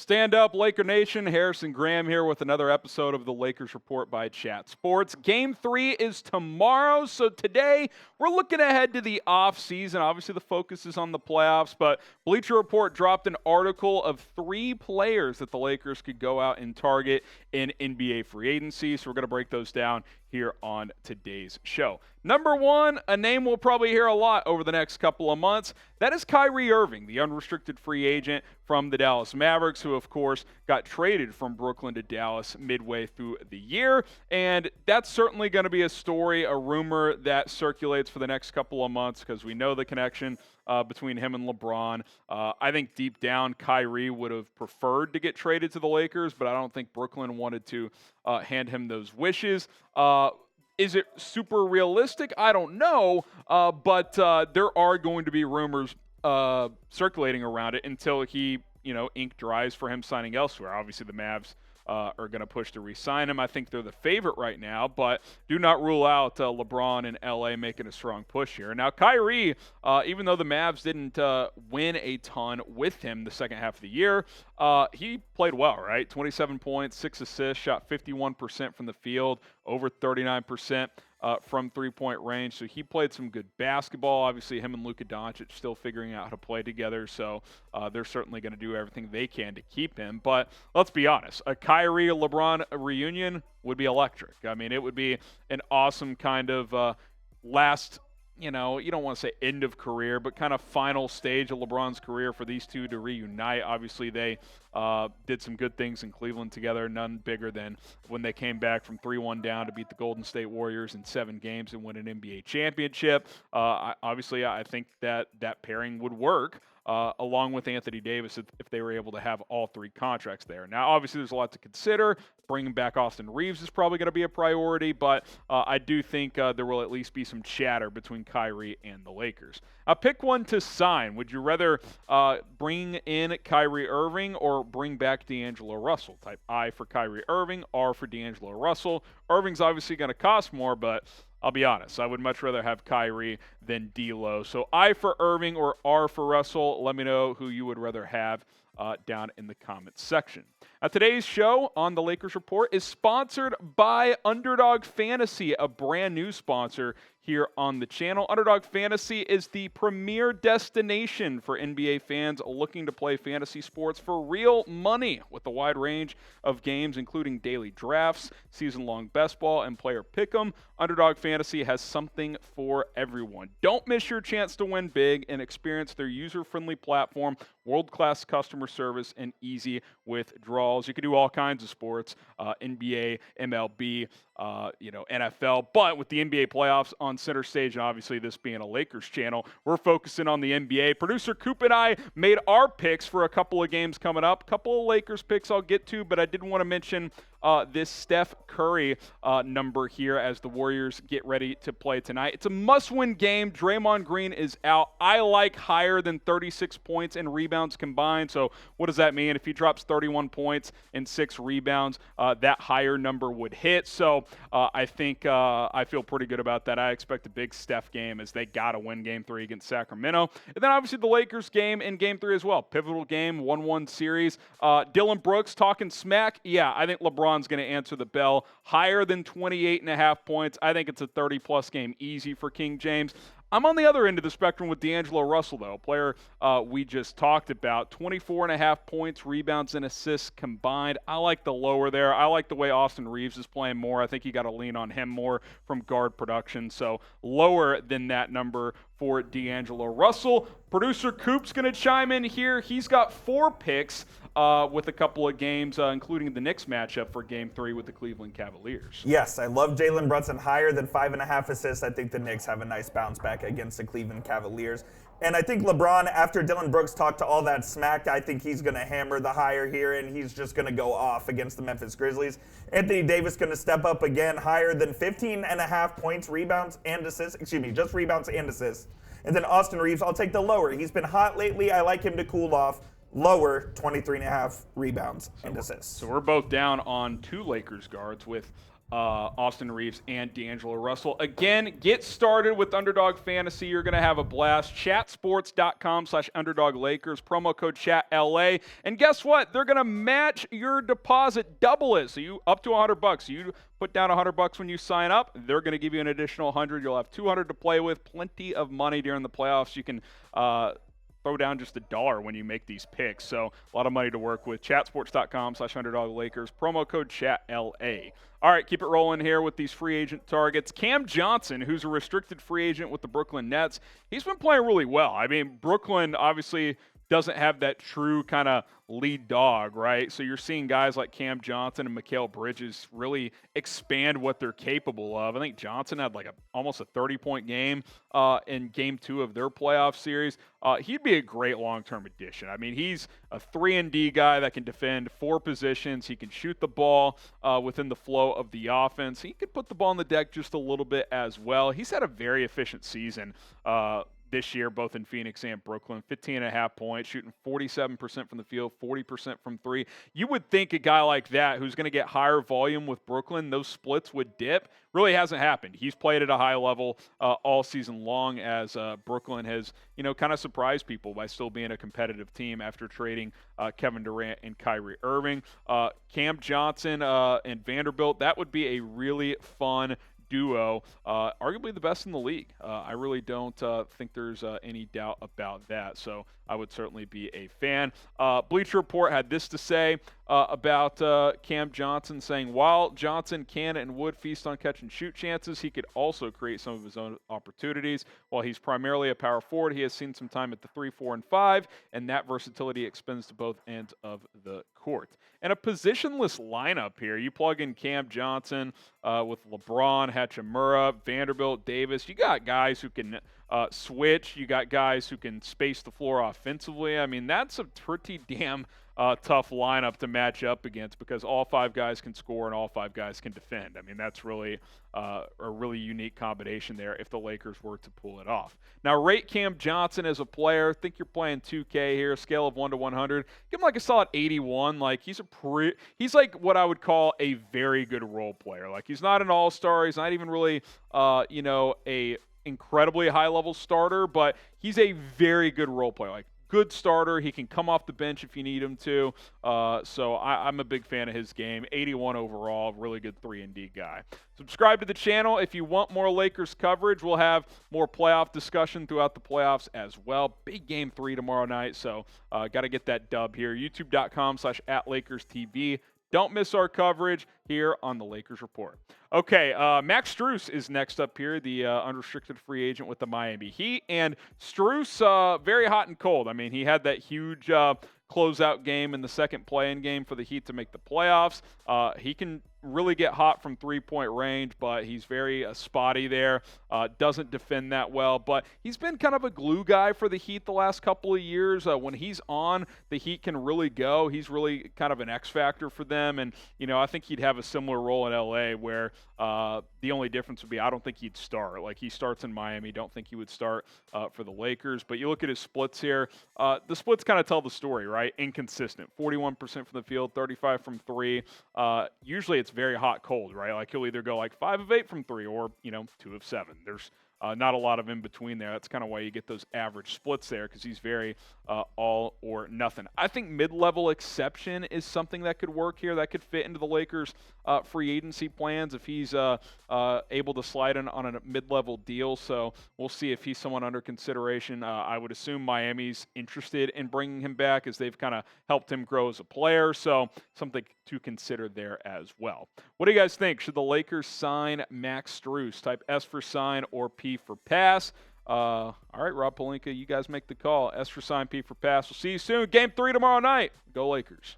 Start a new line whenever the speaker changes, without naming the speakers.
Stand up, Laker Nation. Harrison Graham here with another episode of the Lakers Report by Chat Sports. Game 3 is tomorrow, so today we're looking ahead to the offseason. Obviously, the focus is on the playoffs, but Bleacher Report dropped an article of 3 players that the Lakers could go out and target in NBA free agency, so we're going to break those down here on today's show. Number 1, a name we'll probably hear a lot over the next couple of months. That is Kyrie Irving, the unrestricted free agent from the Dallas Mavericks, who, of course, got traded from Brooklyn to Dallas midway through the year. And that's certainly going to be a story, a rumor that circulates for the next couple of months because we know the connection between him and LeBron. I think deep down, Kyrie would have preferred to get traded to the Lakers, but I don't think Brooklyn wanted to hand him those wishes. Is it super realistic? I don't know, but there are going to be rumors circulating around it until he, ink dries for him signing elsewhere. Obviously, the Mavs are going to push to re-sign him. I think they're the favorite right now, but do not rule out LeBron and LA making a strong push here. Now, Kyrie, even though the Mavs didn't win a ton with him the second half of the year, he played well, right? 27 points, 6 assists, shot 51% from the field, over 39% from three-point range. So he played some good basketball. Obviously, him and Luka Doncic still figuring out how to play together, so they're certainly going to do everything they can to keep him. But let's be honest, a Kyrie-LeBron reunion would be electric. I mean, it would be an awesome kind of last, you don't want to say end of career, but kind of final stage of LeBron's career for these two to reunite. Obviously, they did some good things in Cleveland together, none bigger than when they came back from 3-1 down to beat the Golden State Warriors in 7 games and win an NBA championship. Obviously, I think that pairing would work. Along with Anthony Davis if they were able to have all 3 contracts there. Now, obviously, there's a lot to consider. Bringing back Austin Reeves is probably going to be a priority, but I do think there will at least be some chatter between Kyrie and the Lakers. Pick one to sign. Would you rather bring in Kyrie Irving or bring back D'Angelo Russell? Type I for Kyrie Irving, R for D'Angelo Russell. Irving's obviously going to cost more, but I'll be honest, I would much rather have Kyrie than D'Lo. So I for Irving or R for Russell. Let me know who you would rather have down in the comments section. Today's show on the Lakers Report is sponsored by Underdog Fantasy, a brand new sponsor here on the channel. Underdog Fantasy is the premier destination for NBA fans looking to play fantasy sports for real money with a wide range of games, including daily drafts, season-long best ball, and player pick'em. Underdog Fantasy has something for everyone. Don't miss your chance to win big and experience their user-friendly platform, world-class customer service, and easy withdrawals. You can do all kinds of sports, NBA, MLB, NFL, but with the NBA playoffs on center stage, and obviously this being a Lakers channel, we're focusing on the NBA. Producer Coop and I made our picks for a couple of games coming up. Couple of Lakers picks I'll get to, but I did want to mention this Steph Curry number here as the Warriors get ready to play tonight. It's a must-win game. Draymond Green is out. I like higher than 36 points and rebounds combined. So what does that mean? If he drops 31 points and 6 rebounds, that higher number would hit. So I think I feel pretty good about that. I expect a big Steph game as they got to win Game 3 against Sacramento. And then obviously the Lakers game in Game 3 as well. Pivotal game, 1-1 series. Dylan Brooks talking smack. Yeah, I think LeBron's going to answer the bell. Higher than 28.5 points. I think it's a 30-plus game easy for King James. I'm on the other end of the spectrum with D'Angelo Russell, though, a player we just talked about. 24.5 points, rebounds, and assists combined. I like the lower there. I like the way Austin Reeves is playing more. I think you got to lean on him more from guard production. So lower than that number for D'Angelo Russell. Producer Coop's going to chime in here. He's got 4 picks with a couple of games, including the Knicks matchup for Game 3 with the Cleveland Cavaliers.
Yes, I love Jalen Brunson higher than 5.5 assists. I think the Knicks have a nice bounce back against the Cleveland Cavaliers. And I think LeBron, after Dylan Brooks talked to all that smack, I think he's going to hammer the higher here, and he's just going to go off against the Memphis Grizzlies. Anthony Davis going to step up again higher than 15.5 points, rebounds, and assists. Just rebounds and assists. And then Austin Reeves, I'll take the lower. He's been hot lately. I like him to cool off. Lower, 23.5 rebounds and assists.
So we're both down on 2 Lakers guards with Austin Reeves and D'Angelo Russell. Again, get started with Underdog Fantasy. You're going to have a blast. Chatsports.com/Underdog Lakers. Promo code ChatLA. And guess what? They're going to match your deposit, double it. So you up to $100. You put down $100 when you sign up. They're going to give you an additional 100. You'll have 200 to play with. Plenty of money during the playoffs. You can throw down just $1 when you make these picks. So a lot of money to work with. Chatsports.com/Underdog Lakers. Promo code ChatLA. All right, keep it rolling here with these free agent targets. Cam Johnson, who's a restricted free agent with the Brooklyn Nets, he's been playing really well. I mean, Brooklyn obviously doesn't have that true kind of lead dog, right? So you're seeing guys like Cam Johnson and Mikal Bridges really expand what they're capable of. I think Johnson had like almost a 30-point game in Game 2 of their playoff series. He'd be a great long-term addition. I mean, he's a 3-and-D guy that can defend 4 positions. He can shoot the ball within the flow of the offense. He could put the ball on the deck just a little bit as well. He's had a very efficient season this year, both in Phoenix and Brooklyn. 15.5 points, shooting 47% from the field, 40% from 3. You would think a guy like that who's going to get higher volume with Brooklyn, those splits would dip. Really hasn't happened. He's played at a high level all season long as Brooklyn has, kind of surprised people by still being a competitive team after trading Kevin Durant and Kyrie Irving. Cam Johnson and Vanderbilt, that would be a really fun duo, arguably the best in the league. I really don't think there's any doubt about that, so I would certainly be a fan. Bleacher Report had this to say about Cam Johnson, saying, while Johnson can and would feast on catch and shoot chances, he could also create some of his own opportunities. While he's primarily a power forward, he has seen some time at the 3, 4, and 5, and that versatility extends to both ends of the court. And a positionless lineup here. You plug in Cam Johnson with LeBron, Hachimura, Vanderbilt, Davis. You got guys who can switch. You got guys who can space the floor offensively. I mean, that's a pretty damn tough lineup to match up against because all 5 guys can score and all 5 guys can defend. I mean, that's really a really unique combination there if the Lakers were to pull it off. Now, rate Cam Johnson as a player. Think you're playing 2K here, scale of 1 to 100. Give him like a solid 81. Like he's like what I would call a very good role player. Like he's not an all-star. He's not even really a incredibly high-level starter, but he's a very good role player. Like good starter. He can come off the bench if you need him to. So I'm a big fan of his game. 81 overall, really good 3-and-D guy. Subscribe to the channel if you want more Lakers coverage. We'll have more playoff discussion throughout the playoffs as well. Big Game 3 tomorrow night, so got to get that dub here. YouTube.com/@LakersTV. Don't miss our coverage here on the Lakers Report. Okay, Max Strus is next up here, the unrestricted free agent with the Miami Heat. And Strus, very hot and cold. I mean, he had that huge closeout game in the second play-in game for the Heat to make the playoffs. He can really get hot from three-point range, but he's very spotty there. Doesn't defend that well, but he's been kind of a glue guy for the Heat the last couple of years. When he's on, the Heat can really go. He's really kind of an X factor for them, and I think he'd have a similar role in LA where the only difference would be I don't think he'd start. Like he starts in Miami, don't think he would start for the Lakers. But you look at his splits here. The splits kind of tell the story, right? Inconsistent. 41% from the field, 35 from 3. Usually it's very hot cold, right? Like he'll either go like 5 of 8 from 3 or 2 of 7. There's not a lot of in between there. That's kind of why you get those average splits there because he's very all or nothing. I think mid-level exception is something that could work here. That could fit into the Lakers' free agency plans if he's able to slide in on a mid-level deal. So we'll see if he's someone under consideration. I would assume Miami's interested in bringing him back as they've kind of helped him grow as a player. So something to consider there as well. What do you guys think? Should the Lakers sign Max Strus? Type S for sign or P for pass. All right, Rob Pelinka, you guys make the call. S for sign, P for pass. We'll see you soon. Game 3 tomorrow night. Go Lakers.